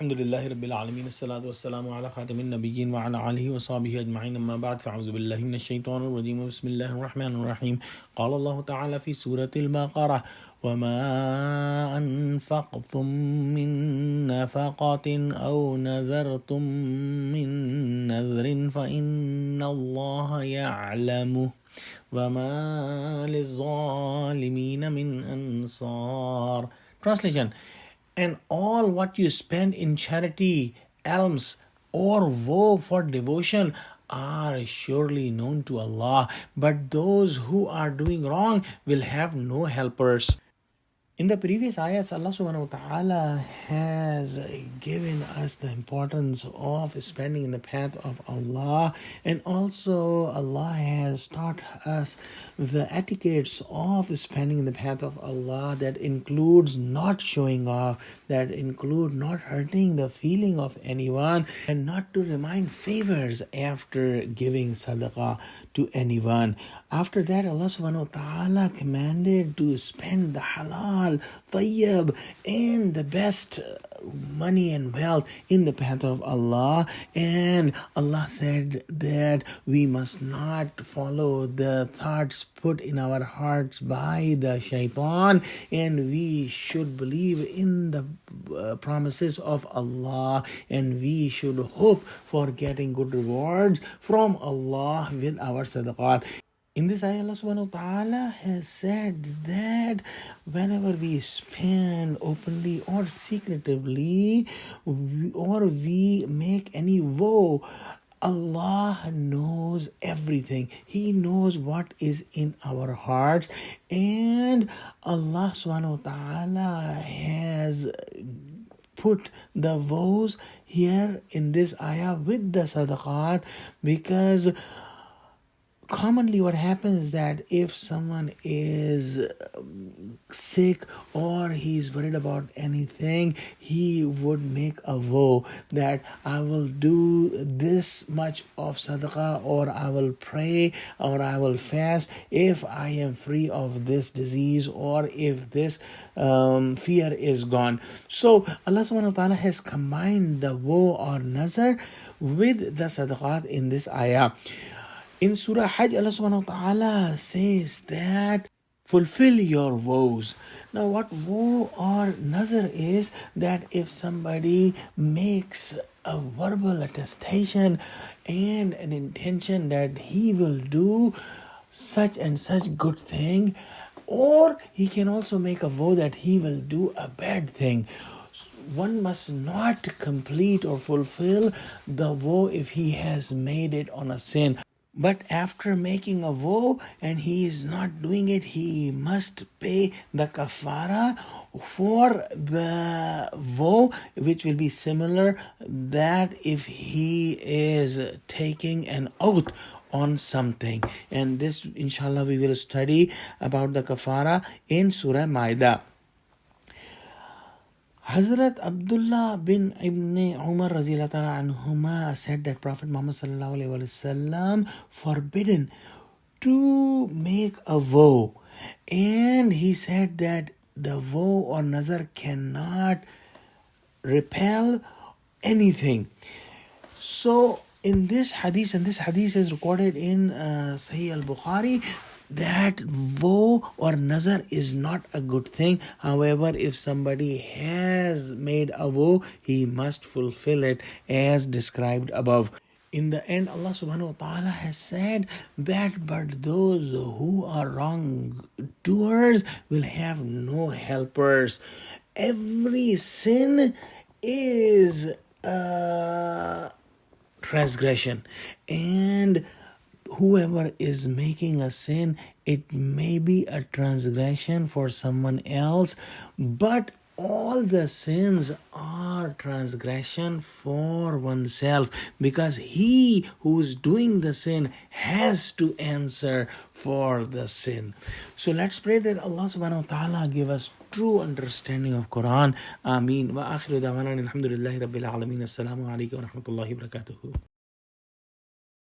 Alhamdulillahi Rabbil Alameen. As-salatu was-salamu ala khatamin nabiyyin wa ala alihi wa sahbihi ajma'in. Amma ba'd. Fa'auzu billahi minash shaitanir rajeem. Bismillahir rahmanir rahim. Qala Allah ta'ala fi surati al-Baqarah. وَمَا أَنفَقْتُم مِّن نَّفَقَةٍ أَوْ نَذَرْتُم مِّن نَّذْرٍ فَإِنَّ اللَّهَ يَعْلَمُهُ وَمَا لِلظَّالِمِينَ مِنْ أَنصَارٍ. Translation: and all what you spend in charity, alms, or vow for devotion are surely known to Allah, but those who are doing wrong will have no helpers. In the previous ayats, Allah subhanahu wa ta'ala has given us the importance of spending in the path of Allah, and also Allah has taught us the etiquettes of spending in the path of Allah that includes not showing off, that include not hurting the feeling of anyone, and not to remind favors after giving sadaqah to anyone. After that, Allah subhanahu wa ta'ala commanded to spend the halal, tayyib, and the best money and wealth in the path of Allah. And Allah said that we must not follow the thoughts put in our hearts by the shaitan, and we should believe in the promises of Allah, and we should hope for getting good rewards from Allah with our sadaqat. In this ayah, Allah subhanahu wa ta'ala has said that whenever we spend openly or secretively, or we make any vow, Allah knows everything. He knows what is in our hearts, and Allah subhanahu wa ta'ala has put the vows here in this ayah with the sadaqat, because commonly what happens is that if someone is sick or he's worried about anything, he would make a vow that I will do this much of sadaqah, or I will pray, or I will fast if I am free of this disease, or if this fear is gone. So Allah subhanahu wa ta'ala has combined the vow or nazar with the sadaqat in this ayah. In Surah Hajj, Allah subhanahu wa ta'ala says that fulfill your vows. Now, what vow or nazar is that if somebody makes a verbal attestation and an intention that he will do such and such good thing, or he can also make a vow that he will do a bad thing. One must not complete or fulfill the vow if he has made it on a sin. But after making a vow and he is not doing it, he must pay the kafara for the vow, which will be similar that if he is taking an oath on something. And this, inshallah, we will study about the kafara in Surah Ma'idah. Hazrat Abdullah bin Ibn Umar anhuma said that Prophet Muhammad sallallahu alaihi wasallam forbidden to make a vow, and he said that the vow or nazar cannot repel anything. So in this hadith, and this hadith is recorded in Sahih al-Bukhari, that vow or nazar is not a good thing. However, if somebody has made a vow, he must fulfill it as described above. In the end, Allah subhanahu wa ta'ala has said that but those who are wrongdoers will have no helpers. Every sin is a transgression, and whoever is making a sin, it may be a transgression for someone else, but all the sins are transgression for oneself, because he who's doing the sin has to answer for the sin. So let's pray that Allah subhanahu wa ta'ala give us true understanding of Quran. Ameen. Wa akhiru da'wana alhamdulillahi rabbil alameen. Assalamu alaikum wa rahmatullahi wa barakatuhu.